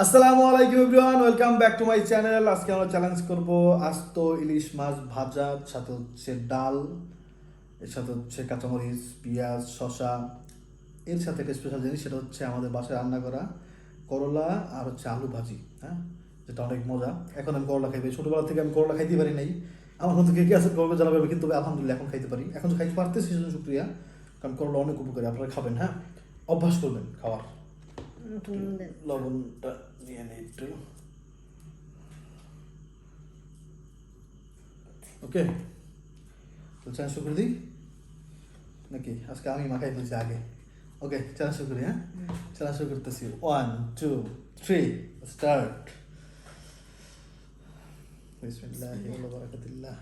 আসসালামু আলাইকুম everyone, welcome back to my channel. আজকে আমরা চ্যালেঞ্জ করব আস্ত ইলিশ মাছ ভাজা, সাথে হচ্ছে ডাল, এর সাথে হচ্ছে কাঁচামরিচ, পেঁয়াজ, শসা। এর সাথে একটা স্পেশাল জিনিস, সেটা হচ্ছে আমাদের বাসায় রান্না করা করলা আর হচ্ছে আলু ভাজি। হ্যাঁ, যেটা অনেক মজা। এখন আমি করলা খাইতে, ছোটোবেলা থেকে আমি করলা খাইতে পারি নাই। আমার মতো কে কে আছে করবে জানাবে, আমি কিন্তু আলহামদুলিল্লাহ এখন খাইতে পারি। এখন তো খাইতে পারতেছি, সেজন্য শুক্রিয়া। কারণ করলা অনেক উপকারী, আপনারা খাবেন। হ্যাঁ, অভ্যাস করবেন খাওয়ার। লবণটা নিয়ে নিই একটু। ওকে, তো চ্যানেল শুরু করে দিই নাকি? আজকে আমি মাখাই ফেলছি আগে। ওকে, চ্যানেল শুরু করি। হ্যাঁ, চ্যানেল শুরু করতেছি। 1 2 3 স্টার্ট। বিসমিল্লাহি ওয়া বারাকাতুল্লাহ।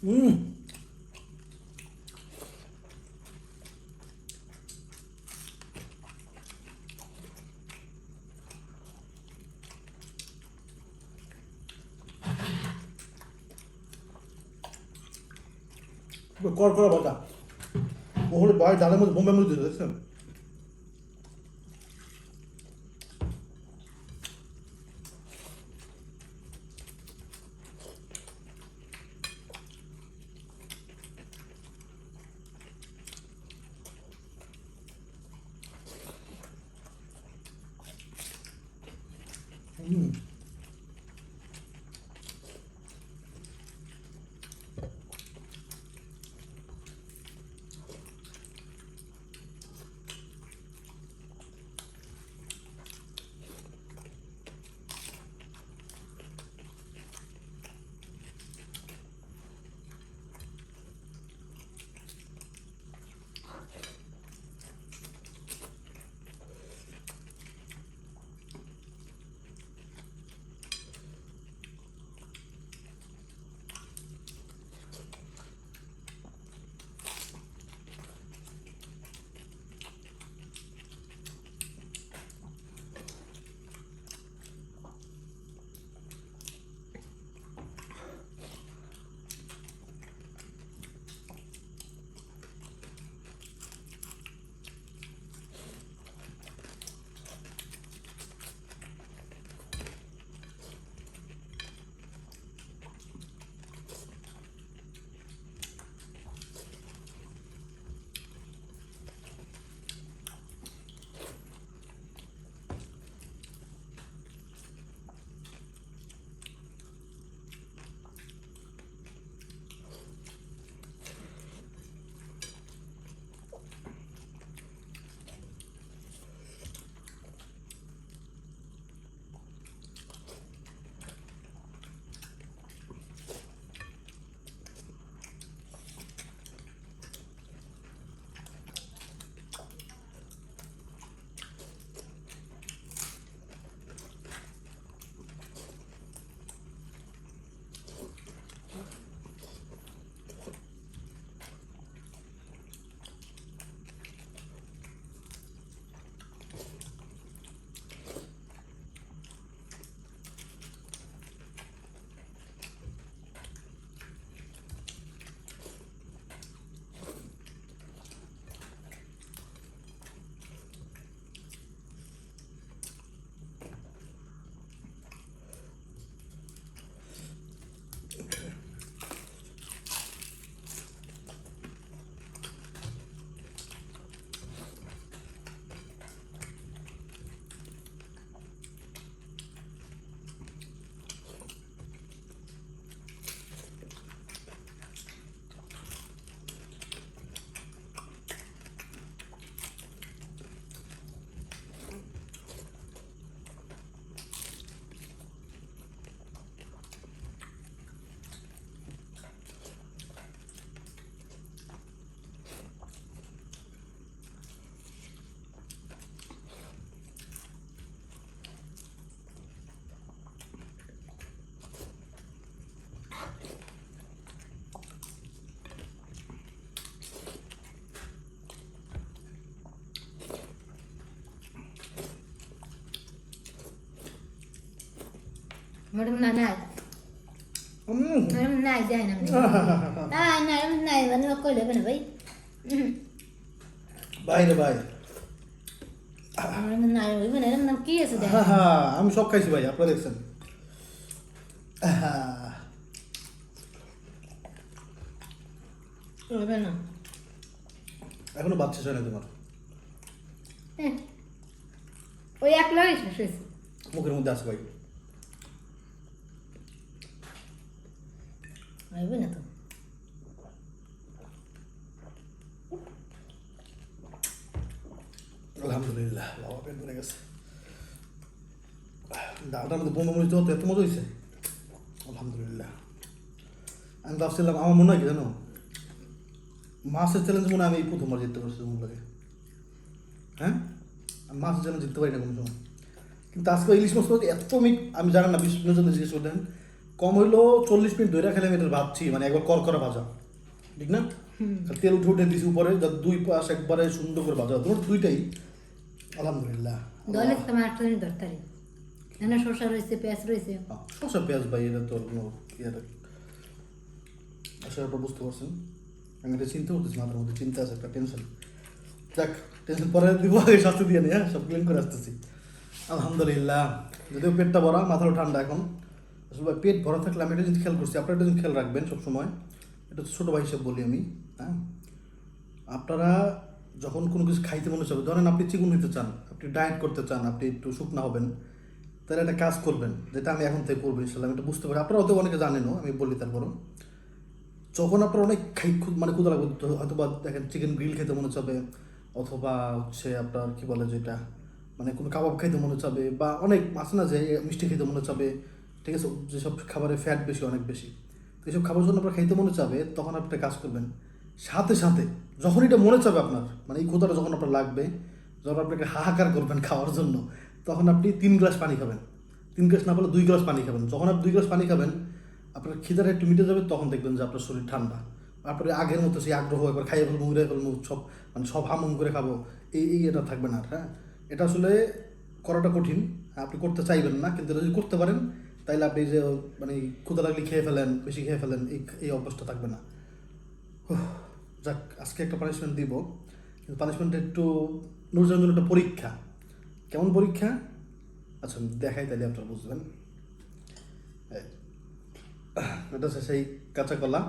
হুম, কর করা ভাজা। ওহলে ভাই, ডালের মধ্যে বোম্বে মরিচ দিতে দেখছেন? হুম, Madam Nanai. Madam Nai, Diana. Ah, Madam Nai, when you call it away. ভাই রে ভাই, Madam Nai, even I don't kiss them. আমি সব খাইছি ভাই, আপনারা দেখছেন। এখনো বাচ্চা হয় না তোমার, ওই এক লড়াই শেষ মুখের মধ্যে আছে ভাই। হইবে না তো। আলহামদুলিল্লাহ, বাবা পেট ভরে গেছে। ডালটার মধ্যে বোমা মরিচ দেওয়া তো এত মজা হয়েছে, আলহামদুলিল্লাহ। আমি ভাবছিলাম, আমার মনে হয় কি জানো, মাছের চ্যালেঞ্জ মনে হয় আমি প্রথমবার জিততে পারছি মনে লাগে। হ্যাঁ, আমি মাছের চ্যালেঞ্জ জিততে পারি না কোনো সময়, কিন্তু আজকে ইলিশ মাছ এত আমি জানি না, 20 মিনিটের জন্য জিজ্ঞেস করলেন, কম হইলো 40 মিনিট ধরে খেলে আমি এটা ভাবছি, মানে একবার করা ভাজা, ঠিক না? তেল উঠে উঠে দিছি উপরে, দুই পাশ একবারে সুন্দর করে ভাজা, তোমার দুইটাই আলহামদুলিল্লাহ। দলে তোমার আটটানি দরকারি এখানে শসা রয়েছে, পেঁয়াজ রয়েছে। শসা পেঁয়াজ ভাই, এটা তো কোনো ইয়েটা আসার পর বুঝতে পারছেন। আমি এটা চিন্তা করতেছি, মাথার মধ্যে চিন্তা আছে, একটা টেনশন। যাক, টেনশন পরে দিব, আগে স্বাস্থ্য দিয়ে নিয়ে সব ক্লিন করে আসতেছি আলহামদুলিল্লাহ। যদিও পেটটা ভরা, মাথাও ঠান্ডা এখন। আসলে ভাই পেট ভরা থাকলে আমি এটা যদি খেয়াল করছি, আপনারা এটা যদি খেয়াল রাখবেন সবসময়, এটা ছোটো ভাই হিসেবে বলি আমি। হ্যাঁ, আপনারা যখন কোনো কিছু খাইতে মনে চাবে, ধরেন আপনি চিকন হইতে চান, আপনি ডায়েট করতে চান, আপনি একটু শুকনা হবেন, তাহলে একটা কাজ করবেন, যেটা আমি এখন থেকে করবো ইনশাল্লাহ। আমি এটা বুঝতে পারি, আপনারা হয়তো অনেকে জানেনও, আমি বলি তারপরও। যখন আপনার অনেক মানে ক্ষুধা লাগবে, হয়তো বা দেখেন চিকেন গ্রিল খেতে মনে চাবে, অথবা হচ্ছে আপনার কি বলে যেটা, মানে কোনো কাবাব খাইতে মনে চাবে, বা অনেক আছে না যে মিষ্টি খেতে মনে চাবে, ঠিক আছে, যেসব খাবারে ফ্যাট বেশি, অনেক বেশি, তো এইসব খাবার জন্য আপনার খাইতে মনে চাবে, তখন আপনি কাজ করবেন, সাথে সাথে যখন এটা মনে চাবে আপনার, মানে এই ক্ষুধাটা যখন আপনার লাগবে, যখন আপনাকে হাহাকার করবেন খাওয়ার জন্য, তখন আপনি 3 গ্লাস পানি খাবেন। 3 গ্লাস না পারলে 2 গ্লাস পানি খাবেন। যখন আপনি 2 গ্লাস পানি খাবেন, আপনার খিদাটা একটু মিটে যাবে, তখন দেখবেন যে আপনার শরীর ঠান্ডা। তারপরে আগের মতো সেই আগ্রহ, একবার খাইয়ে ফেলবো, উড়ে ফেলবো, সব মানে সব হামুম করে খাবো, এটা থাকবে না আর। হ্যাঁ, এটা আসলে করাটা কঠিন, আপনি করতে চাইবেন না, কিন্তু এটা যদি করতে পারেন, তাইলে আপনি যে মানে ক্ষুধা লাগলে খেয়ে ফেলেন, বেশি খেয়ে ফেলেন, এই অভ্যাসটা থাকবে না। যাক, আজকে একটা পানিশমেন্ট দিব, কিন্তু পানিশমেন্টটা একটু নুরজানের জন্য একটা পরীক্ষা। কেমন পরীক্ষা? আচ্ছা দেখাই, তাহলে আপনারা বুঝবেন। এটা হচ্ছে সেই কাঁচা কলা।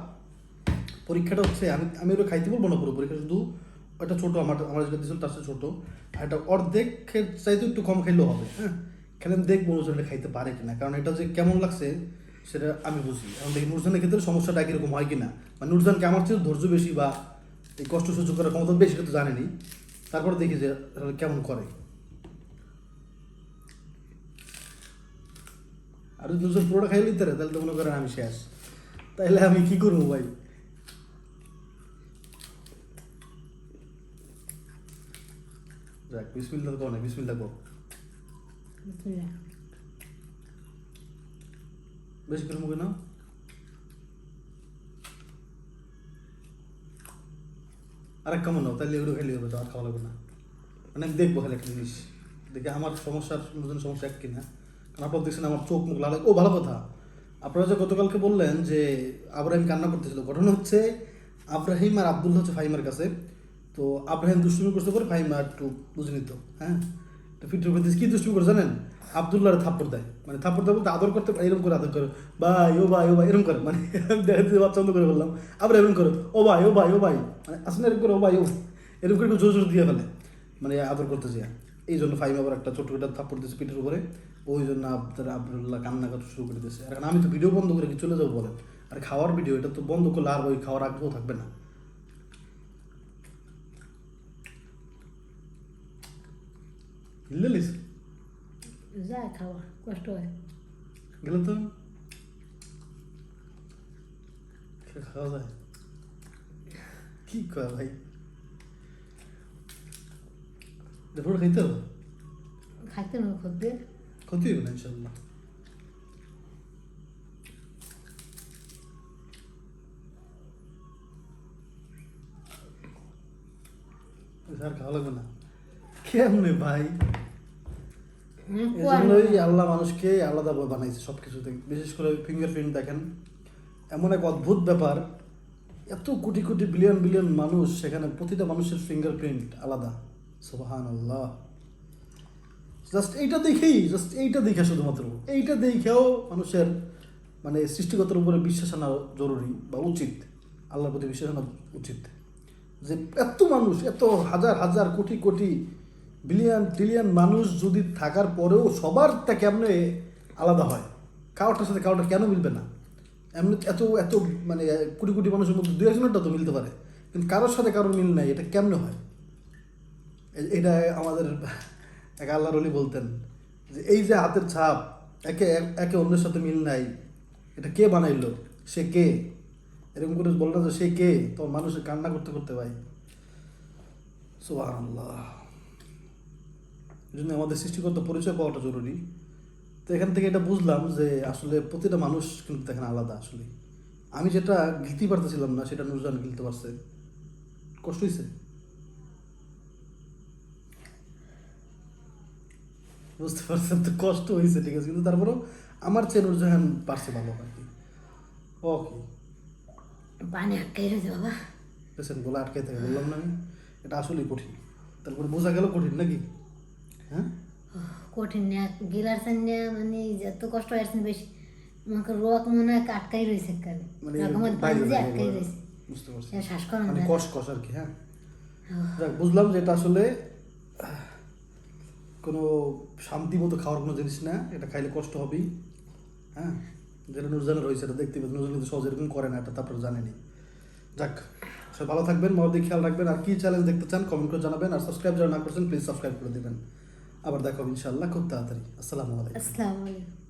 পরীক্ষাটা হচ্ছে, আমি ওটা খাইতে বলবো না পুরো পরীক্ষা, শুধু ওটা ছোটো, আমার যেটা দিয়েছিল তার সাথে ছোটো, আর এটা অর্ধেকের চাইতে একটু কম খাইলেও হবে। হ্যাঁ, খেলে আমি দেখবো নুরজানটা খাইতে পারে কিনা, কারণ এটা যে কেমন লাগছে সেটা আমি বুঝি। এখন দেখি নুরজানের ক্ষেত্রে সমস্যাটা একরকম হয় কিনা, মানে নুরজানকে আমার চেয়ে ধৈর্য বেশি বা এই কষ্ট সহ্য করার ক্ষমতা বেশি, সেটা তো জানেনি। তারপরে দেখি যে কেমন করে। আর যদি নুরজান পুরোটা খাই নিতে পারে, তাহলে তো মনে করেন আমি শেষ, তাইলে আমি কি করবো ভাই? যাক, বিসমিল্লাহ কও না, বিসমিল্লাহ কও। বেশি করে মুখে নাও। আর এক কেমন নাও, তাহলে এগুলো খেলে হবে, তো আর খাওয়া লাগবে না। মানে আমি দেখবো খালি একটা জিনিস, দেখে আমার সমস্যার সমস্যা এক কিনা। কারণ আপনারা দেখছেন আমার চোখ মুখ লাল। ও ভালো কথা, আপনারা যে গতকালকে বললেন যে আব্রাহিম কান্না করতেছিল, ঘটনা হচ্ছে আব্রাহিম আর আব্দুল্লাহ হচ্ছে ফাহিমার কাছে। তো আব্রাহিম দুষ্টুমি করতে পারে, ফাহিমা একটু বুঝে নিত। হ্যাঁ, তো ফিটর করতে কি দুষ্টুমি করে জানেন? আব্দুল্লাহর থাপ্পড় দেয়, মানে থাপ্পড় দেয় বলতে আদর করতে পারে, এরকম করে আদর করে, ভাই ও ভাই ও ভাই এরকম করে, মানে দেখাতে বাচ্চা বন্ধ করে বললাম। আবার এরকম করে, ও ভাই ও ভাই ও ভাই, মানে আসলে এরকম করে ও ভাই ও, এরকম করে জোর জোর দিয়ে ফেলে, মানে আদর করতে যায়। এই জন্য ফাহিম আবার একটা ছোট্ট একটা থাপ্পড় দিয়েছে পিঠের উপরে, ওই জন্য আব্দুল্লাহ কান্না করতে শুরু করে দিয়েছে। আর আমি তো ভিডিও বন্ধ করে কি চলে যাবো বলেন? আর খাওয়ার ভিডিও, এটা তো বন্ধ করলে আর ওই খাওয়ার আগ্রহ থাকবে না। হিল্লিস যায় খাওয়া কষ্ট হয়, গেলে তো খাওয়া যায়, কি কয় ভাই, পুরো খাইতে হবে, খাইতে না খুঁজবে ক্ষতি হবে না ইনশাল্লাহ। আর খাওয়া লাগবে না, কেমনে ভাই? এই জন্যই আল্লাহ মানুষকে আলাদা বানাইছে সব কিছু থেকে, বিশেষ করে ফিঙ্গারপ্রিন্ট দেখেন এমন এক অদ্ভুত ব্যাপার, এত কোটি কোটি বিলিয়ন বিলিয়ন মানুষ, সেখানে প্রতিটা মানুষের ফিঙ্গারপ্রিন্ট আলাদা। সুবহানাল্লাহ। জাস্ট এইটা দেখে শুধুমাত্র এইটা দেখেও মানুষের মানে সৃষ্টিগতের উপরে বিশ্বাস আনা জরুরি বা উচিত, আল্লাহর প্রতি বিশ্বাস আনা উচিত। যে এত মানুষ, এত হাজার হাজার কোটি কোটি বিলিয়ন ট্রিলিয়ন মানুষ যদি থাকার পরেও সবারটা কেমনে আলাদা হয়, কারোটার সাথে কারোটা কেন মিলবে না? এমনি এত এত মানে কোটি কোটি মানুষের মধ্যে দু একজনেরটা তো মিলতে পারে, কিন্তু কারোর সাথে কারোর মিল নাই, এটা কেমনে হয়? এটা আমাদের এক আল্লাহর ওলি বলতেন যে এই যে হাতের ছাপ, একে একে অন্যের সাথে মিল নাই, এটা কে বানাইলো, সে কে? এরকম করে বললো যে সে কে, তো মানুষের কান্না করতে করতে ভাই। সুবহানাল্লাহ। এই জন্য আমাদের সৃষ্টিকর্তা পরিচয় পাওয়াটা জরুরি। তো এখান থেকে এটা বুঝলাম যে আসলে প্রতিটা মানুষ কিন্তু এখানে আলাদা। আসলে আমি যেটা গিলতে পারতেছিলাম না, সেটা নুরজান গিলতে পারছে। কষ্ট হয়েছে, বুঝতে পারছেন তো, কষ্ট হয়েছে, ঠিক আছে, কিন্তু তারপরেও আমার চেয়ে নুরজাহান পারছে ভালো আর কি। ওকে, পানি আটকাই রয়েছে বাবা। পেশেন্ট গলা আটকাই থাকে, বললাম না আমি, এটা আসলেই কঠিন। তারপরে বোঝা গেল কঠিন নাকি? হ্যাঁ, কঠিন না গিলার না, মানে যত কষ্ট হয়েছে বেশি আমাকে রোগ মনে হয় আটকাই রয়েছে কালে, মানে রকমের পানি যে আটকাই রয়েছে, বুঝতে পারছি, শ্বাস করা মানে যায় কষ কষ আর কি। হ্যাঁ, যাক, বুঝলাম যে এটা আসলে কোনো শান্তি মতো খাওয়ার কোনো জিনিস না, এটা খাইলে কষ্ট হবেই। হ্যাঁ, যেটা নুরজানের রয়েছে এটা দেখতে পাচ্ছি, নুরজান কিন্তু সহজে এরকম করে না, এটা তারপরে জানেনি। যাক, সবাই ভালো থাকবেন, মন দিয়ে খেয়াল রাখবেন, আর কি চ্যালেঞ্জ দেখতে চান কমেন্ট করে জানাবেন, আর সাবস্ক্রাইব যারা না করছেন প্লিজ সাবস্ক্রাইব করে দেবেন। আবার দেখো ইনশাআল্লাহ খুব তাড়াতাড়ি। আসসালামু আলাইকুম। আসসালামু আলাইকুম।